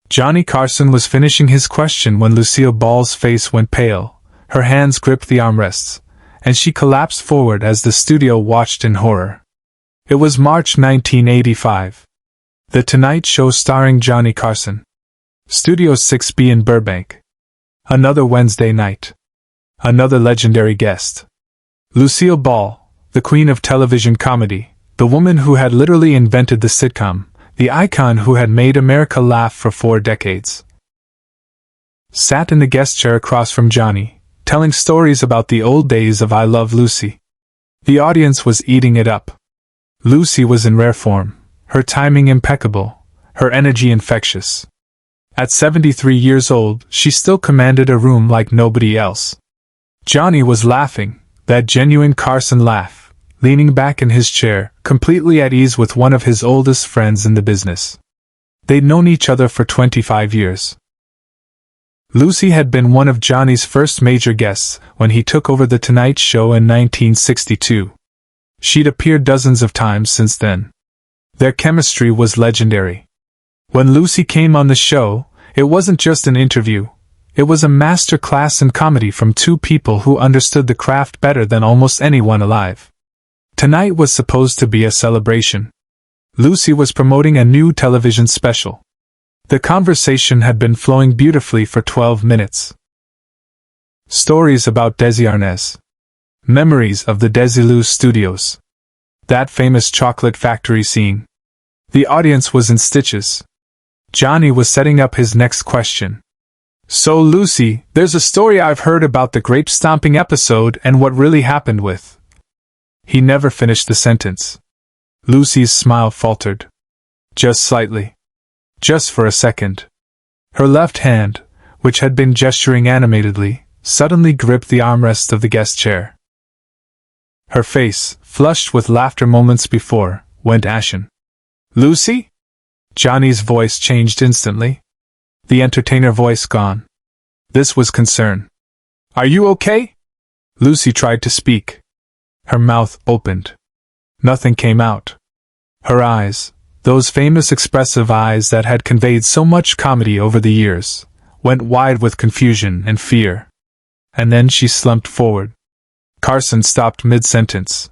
Johnny Carson was finishing his question when Lucille Ball's face went pale, her hands gripped the armrests, and she collapsed forward as the studio watched in horror. It was March 1985. The Tonight Show starring Johnny Carson. Studio 6B in Burbank. Another Wednesday night. Another legendary guest. Lucille Ball, the queen of television comedy, the woman who had literally invented the sitcom, the icon who had made America laugh for 4 decades. Sat in the guest chair across from Johnny, telling stories about the old days of I Love Lucy. The audience was eating it up. Lucy was in rare form, her timing impeccable, her energy infectious. At 73 years old, she still commanded a room like nobody else. Johnny was laughing, that genuine Carson laugh, leaning back in his chair, completely at ease with one of his oldest friends in the business. They'd known each other for 25 years. Lucy had been one of Johnny's first major guests when he took over The Tonight Show in 1962. She'd appeared dozens of times since then. Their chemistry was legendary. When Lucy came on the show, it wasn't just an interview. It was a master class in comedy from 2 people who understood the craft better than almost anyone alive. Tonight was supposed to be a celebration. Lucy was promoting a new television special. The conversation had been flowing beautifully for 12 minutes. Stories about Desi Arnaz. Memories of the Desilu studios. That famous chocolate factory scene. The audience was in stitches. Johnny was setting up his next question. So Lucy, there's a story I've heard about the grape-stomping episode and what really happened with. He never finished the sentence. Lucy's smile faltered. Just slightly. Just for a second. Her left hand, which had been gesturing animatedly, suddenly gripped the armrest of the guest chair. Her face, flushed with laughter moments before, went ashen. Lucy? Johnny's voice changed instantly. The entertainer voice gone. This was concern. Are you okay? Lucy tried to speak. Her mouth opened. Nothing came out. Her eyes, those famous expressive eyes that had conveyed so much comedy over the years, went wide with confusion and fear. And then she slumped forward. Carson stopped mid-sentence.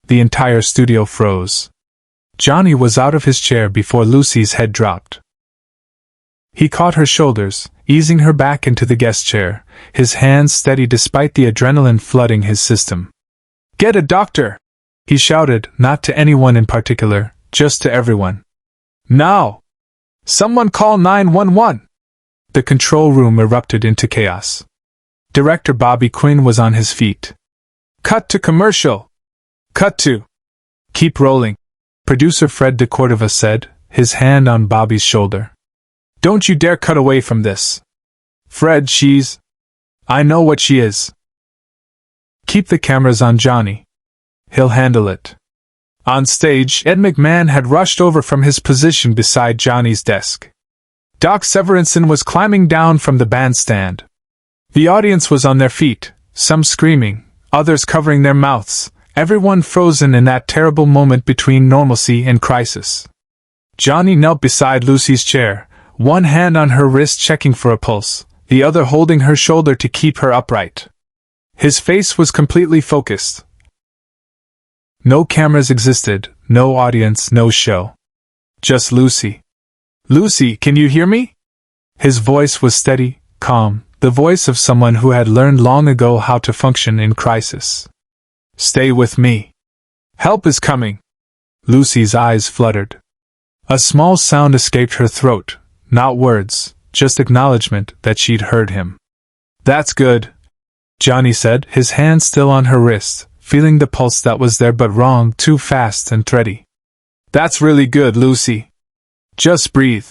The entire studio froze. Johnny was out of his chair before Lucy's head dropped. He caught her shoulders, easing her back into the guest chair, his hands steady despite the adrenaline flooding his system. Get a doctor! He shouted, not to anyone in particular, just to everyone. Now! Someone call 911! The control room erupted into chaos. Director Bobby Quinn was on his feet. Cut to commercial! Cut to! Keep rolling, producer Fred DeCordova said, his hand on Bobby's shoulder. Don't you dare cut away from this. Fred, she's... I know what she is. Keep the cameras on Johnny. He'll handle it. On stage, Ed McMahon had rushed over from his position beside Johnny's desk. Doc Severinsen was climbing down from the bandstand. The audience was on their feet, some screaming, others covering their mouths, everyone frozen in that terrible moment between normalcy and crisis. Johnny knelt beside Lucy's chair, one hand on her wrist checking for a pulse, the other holding her shoulder to keep her upright. His face was completely focused. No cameras existed, no audience, no show. Just Lucy. Lucy, can you hear me? His voice was steady, calm, the voice of someone who had learned long ago how to function in crisis. Stay with me. Help is coming. Lucy's eyes fluttered. A small sound escaped her throat, not words, just acknowledgement that she'd heard him. That's good, Johnny said, his hand still on her wrist, feeling the pulse that was there but wrong, too fast and thready. That's really good, Lucy. Just breathe.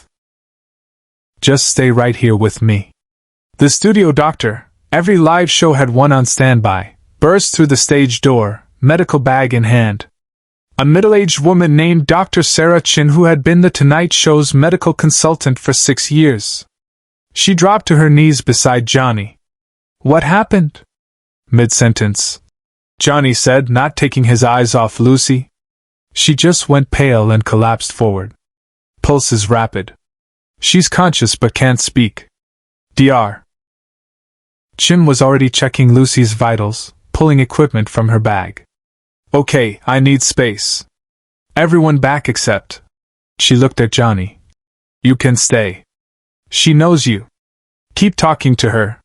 Just stay right here with me. The studio doctor, every live show had one on standby, burst through the stage door, medical bag in hand. A middle-aged woman named Dr. Sarah Chin, who had been The Tonight Show's medical consultant for 6 years. She dropped to her knees beside Johnny. What happened? Mid-sentence, Johnny said, not taking his eyes off Lucy. She just went pale and collapsed forward. Pulse is rapid. She's conscious but can't speak. Dr. Chin was already checking Lucy's vitals, pulling equipment from her bag. Okay, I need space. Everyone back except. She looked at Johnny. You can stay. She knows you. Keep talking to her.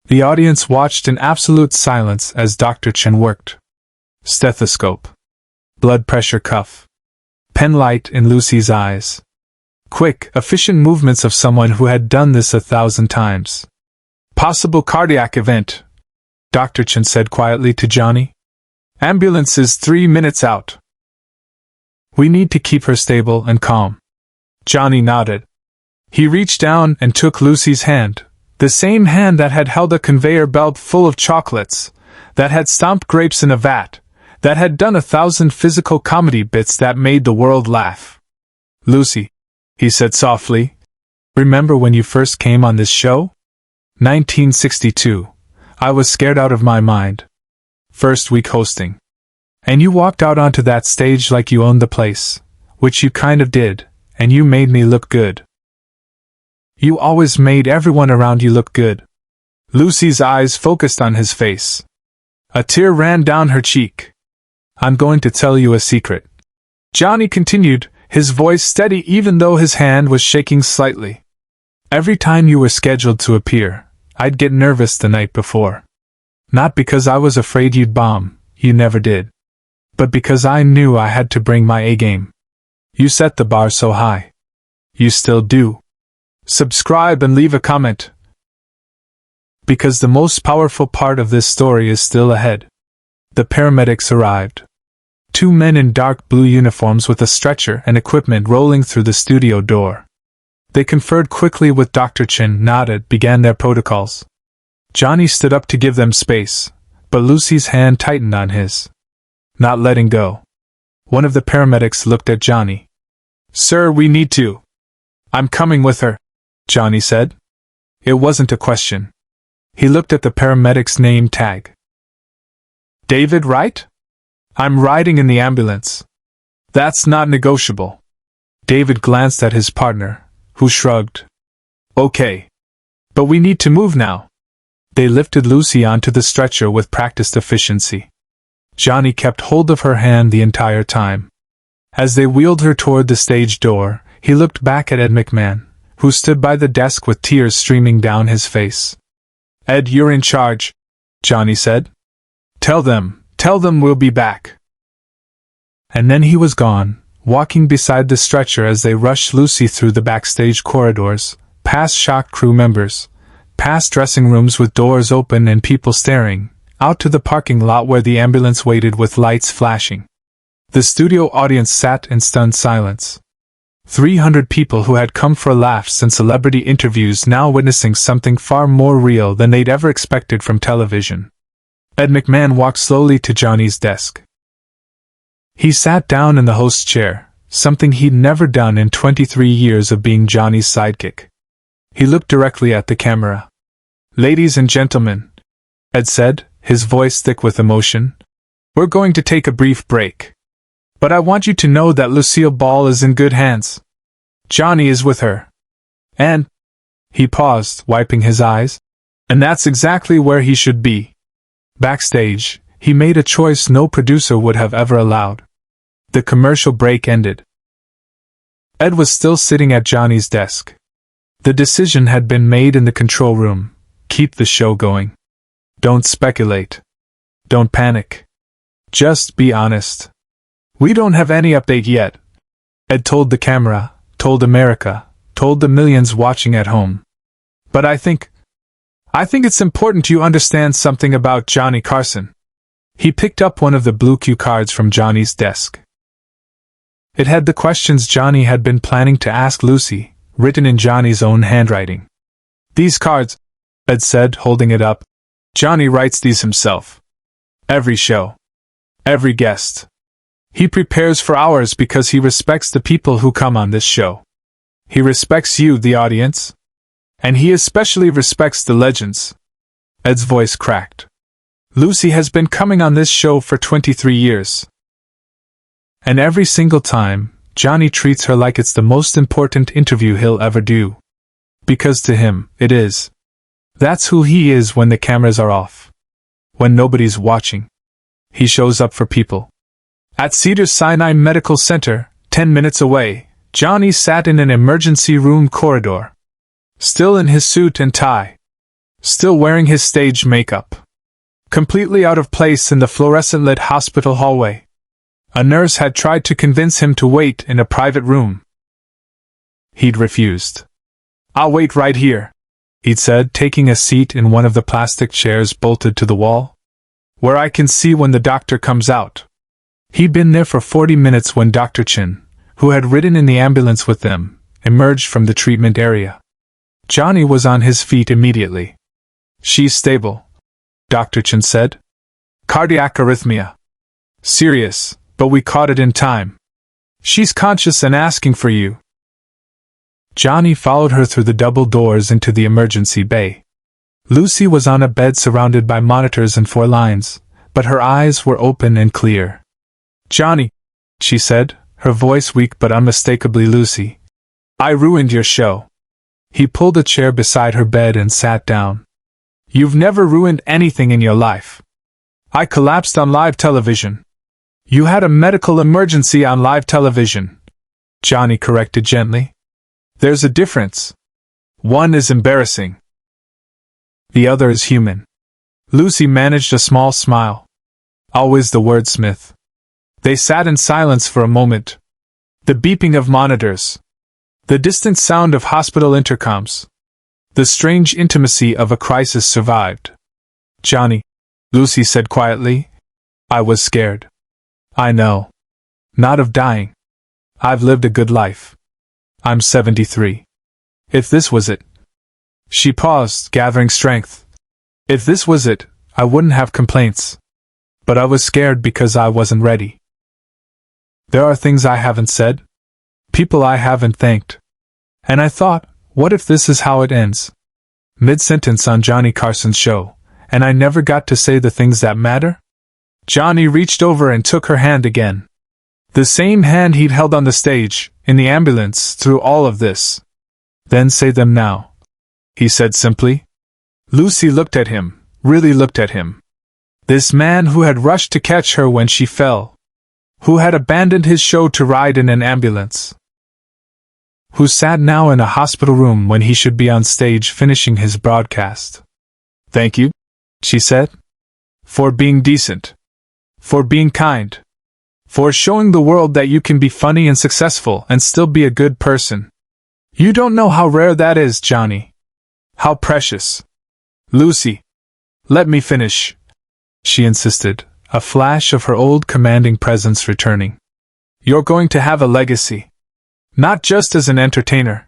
The audience watched in absolute silence as Dr. Chen worked. Stethoscope. Blood pressure cuff. Pen light in Lucy's eyes. Quick, efficient movements of someone who had done this 1,000 times. Possible cardiac event, Dr. Chen said quietly to Johnny. Ambulance is 3 minutes out. We need to keep her stable and calm. Johnny nodded. He reached down and took Lucy's hand, the same hand that had held a conveyor belt full of chocolates, that had stomped grapes in a vat, that had done 1,000 physical comedy bits that made the world laugh. Lucy, he said softly, remember when you first came on this show? 1962. I was scared out of my mind. First week hosting. And you walked out onto that stage like you owned the place, which you kind of did, and you made me look good. You always made everyone around you look good. Lucy's eyes focused on his face. A tear ran down her cheek. I'm going to tell you a secret. Johnny continued, his voice steady even though his hand was shaking slightly. Every time you were scheduled to appear, I'd get nervous the night before. Not because I was afraid you'd bomb, you never did. But because I knew I had to bring my A-game. You set the bar so high. You still do. Subscribe and leave a comment. Because the most powerful part of this story is still ahead. The paramedics arrived. 2 men in dark blue uniforms with a stretcher and equipment rolling through the studio door. They conferred quickly with Dr. Chin, nodded, began their protocols. Johnny stood up to give them space, but Lucy's hand tightened on his. Not letting go. One of the paramedics looked at Johnny. Sir, we need to. I'm coming with her, Johnny said. It wasn't a question. He looked at the paramedic's name tag. David, right? I'm riding in the ambulance. That's not negotiable. David glanced at his partner, who shrugged. Okay. But we need to move now. They lifted Lucy onto the stretcher with practiced efficiency. Johnny kept hold of her hand the entire time. As they wheeled her toward the stage door, he looked back at Ed McMahon, who stood by the desk with tears streaming down his face. Ed, you're in charge, Johnny said. Tell them we'll be back. And then he was gone, walking beside the stretcher as they rushed Lucy through the backstage corridors, past shocked crew members, past dressing rooms with doors open and people staring, out to the parking lot where the ambulance waited with lights flashing. The studio audience sat in stunned silence. 300 people who had come for laughs and celebrity interviews now witnessing something far more real than they'd ever expected from television. Ed McMahon walked slowly to Johnny's desk. He sat down in the host's chair, something he'd never done in 23 years of being Johnny's sidekick. He looked directly at the camera. Ladies and gentlemen, Ed said, his voice thick with emotion, we're going to take a brief break. But I want you to know that Lucille Ball is in good hands. Johnny is with her. And, he paused, wiping his eyes, and that's exactly where he should be. Backstage, he made a choice no producer would have ever allowed. The commercial break ended. Ed was still sitting at Johnny's desk. The decision had been made in the control room. Keep the show going. Don't speculate. Don't panic. Just be honest. We don't have any update yet. Ed told the camera, told America, told the millions watching at home. But I think it's important you understand something about Johnny Carson. He picked up one of the blue cue cards from Johnny's desk. It had the questions Johnny had been planning to ask Lucy, written in Johnny's own handwriting. These cards, Ed said, holding it up, Johnny writes these himself. Every show. Every guest. He prepares for hours because he respects the people who come on this show. He respects you, the audience. And he especially respects the legends. Ed's voice cracked. Lucy has been coming on this show for 23 years. And every single time, Johnny treats her like it's the most important interview he'll ever do. Because to him, it is. That's who he is when the cameras are off. When nobody's watching. He shows up for people. At Cedars-Sinai Medical Center, 10 minutes away, Johnny sat in an emergency room corridor. Still in his suit and tie. Still wearing his stage makeup. Completely out of place in the fluorescent-lit hospital hallway. A nurse had tried to convince him to wait in a private room. He'd refused. "I'll wait right here," he'd said, taking a seat in one of the plastic chairs bolted to the wall. "Where I can see when the doctor comes out." He'd been there for 40 minutes when Dr. Chin, who had ridden in the ambulance with them, emerged from the treatment area. Johnny was on his feet immediately. "She's stable," Dr. Chin said. "Cardiac arrhythmia. Serious, but we caught it in time. She's conscious and asking for you." Johnny followed her through the double doors into the emergency bay. Lucy was on a bed surrounded by monitors and 4 lines, but her eyes were open and clear. "Johnny," she said, her voice weak but unmistakably Lucy. "I ruined your show." He pulled a chair beside her bed and sat down. "You've never ruined anything in your life. I collapsed on live television." "You had a medical emergency on live television," Johnny corrected gently. "There's a difference. One is embarrassing. The other is human." Lucy managed a small smile. Always the wordsmith. They sat in silence for a moment. The beeping of monitors. The distant sound of hospital intercoms. The strange intimacy of a crisis survived. "Johnny," Lucy said quietly, "I was scared." "I know. Not of dying. I've lived a good life. I'm 73. If this was it." She paused, gathering strength. "If this was it, I wouldn't have complaints. But I was scared because I wasn't ready. There are things I haven't said. People I haven't thanked. And I thought, what if this is how it ends? Mid-sentence on Johnny Carson's show, and I never got to say the things that matter?" Johnny reached over and took her hand again. The same hand he'd held on the stage, in the ambulance, through all of this. "Then say them now," he said simply. Lucy looked at him, really looked at him. This man who had rushed to catch her when she fell. Who had abandoned his show to ride in an ambulance. Who sat now in a hospital room when he should be on stage finishing his broadcast. "Thank you," she said. "For being decent. For being kind. For showing the world that you can be funny and successful and still be a good person. You don't know how rare that is, Johnny. How precious." "Lucy, let me finish," she insisted, a flash of her old commanding presence returning. "You're going to have a legacy. Not just as an entertainer.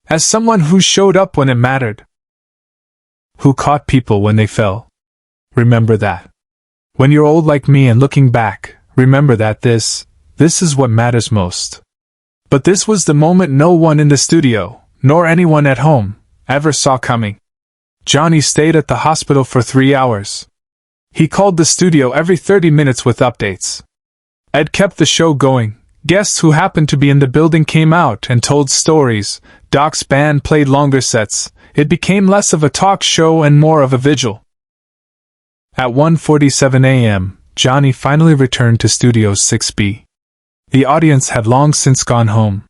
As someone who showed up when it mattered. Who caught people when they fell. Remember that. When you're old like me and looking back, remember that this is what matters most." But this was the moment no one in the studio, nor anyone at home, ever saw coming. Johnny stayed at the hospital for 3 hours. He called the studio every 30 minutes with updates. Ed kept the show going. Guests who happened to be in the building came out and told stories. Doc's band played longer sets. It became less of a talk show and more of a vigil. At 1:47 a.m., Johnny finally returned to Studio 6B. The audience had long since gone home.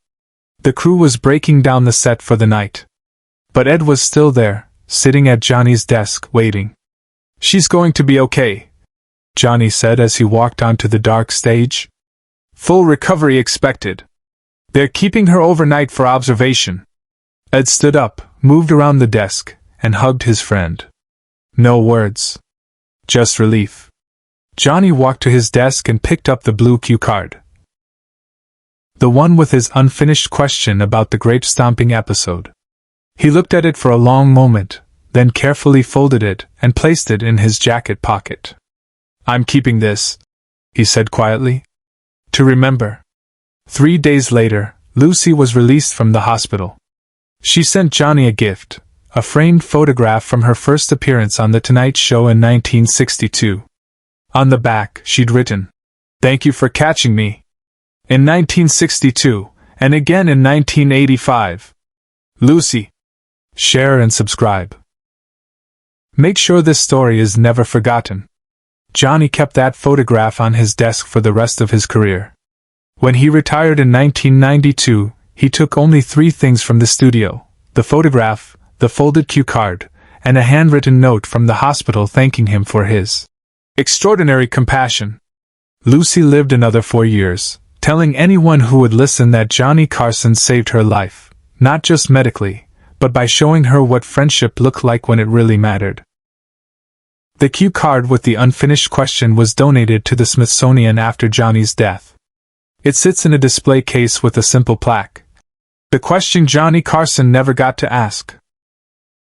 The crew was breaking down the set for the night. But Ed was still there, sitting at Johnny's desk, waiting. "She's going to be okay," Johnny said as he walked onto the dark stage. "Full recovery expected. They're keeping her overnight for observation." Ed stood up, moved around the desk, and hugged his friend. No words. Just relief. Johnny walked to his desk and picked up the blue cue card. The one with his unfinished question about the grape-stomping episode. He looked at it for a long moment, then carefully folded it and placed it in his jacket pocket. "I'm keeping this," he said quietly. "To remember." 3 days later, Lucy was released from the hospital. She sent Johnny a gift, a framed photograph from her first appearance on The Tonight Show in 1962. On the back, she'd written, "Thank you for catching me. in 1962, and again in 1985. Lucy. Share and subscribe. Make sure this story is never forgotten. Johnny kept that photograph on his desk for the rest of his career. When he retired in 1992, he took only 3 things from the studio: the photograph, the folded cue card, and a handwritten note from the hospital thanking him for his extraordinary compassion. Lucy lived another 4 years, telling anyone who would listen that Johnny Carson saved her life, not just medically, but by showing her what friendship looked like when it really mattered. The cue card with the unfinished question was donated to the Smithsonian after Johnny's death. It sits in a display case with a simple plaque. The question Johnny Carson never got to ask.